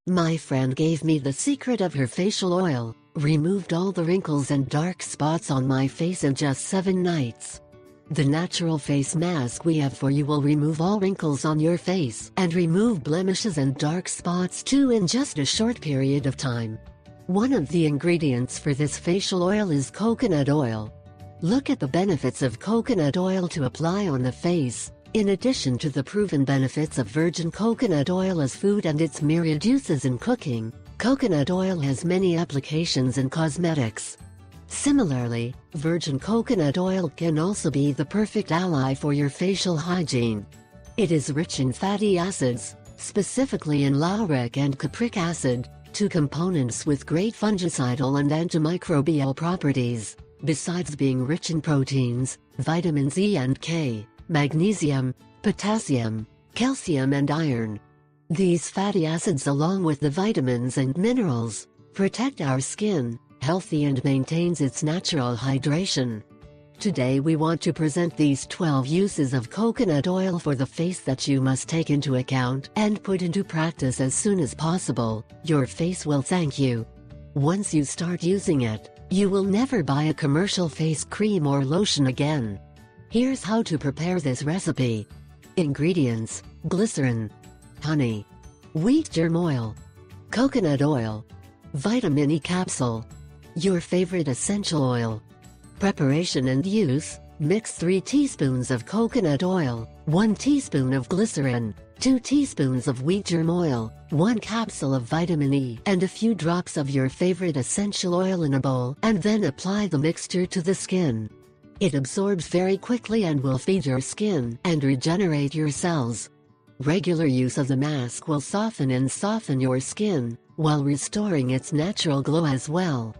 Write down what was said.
My friend gave me the secret of her facial oil, removed all the wrinkles and dark spots on my face in just 7 nights. The natural face mask we have for you will remove all wrinkles on your face and remove blemishes and dark spots too in just a short period of time. One of the ingredients for this facial oil is coconut oil. Look at the benefits of coconut oil to apply on the face. In addition to the proven benefits of virgin coconut oil as food and its myriad uses in cooking, coconut oil has many applications in cosmetics. Similarly, virgin coconut oil can also be the perfect ally for your facial hygiene. It is rich in fatty acids, specifically in lauric and capric acid, 2 components with great fungicidal and antimicrobial properties, besides being rich in proteins, vitamins E and K, magnesium, potassium, calcium and iron. These fatty acids along with the vitamins and minerals protect our skin healthy and maintains its natural hydration. Today we want to present these 12 uses of coconut oil for the face that you must take into account and put into practice as soon as possible. Your face will thank you. Once you start using it, you will never buy a commercial face cream or lotion again. Here's how to prepare this recipe. Ingredients: glycerin, honey, wheat germ oil, coconut oil, vitamin E capsule, your favorite essential oil. Preparation and use: mix 3 teaspoons of coconut oil, 1 teaspoon of glycerin, 2 teaspoons of wheat germ oil, 1 capsule of vitamin E, and a few drops of your favorite essential oil in a bowl, and then apply the mixture to the skin. It absorbs very quickly and will feed your skin and regenerate your cells. Regular use of the mask will soften your skin, while restoring its natural glow as well.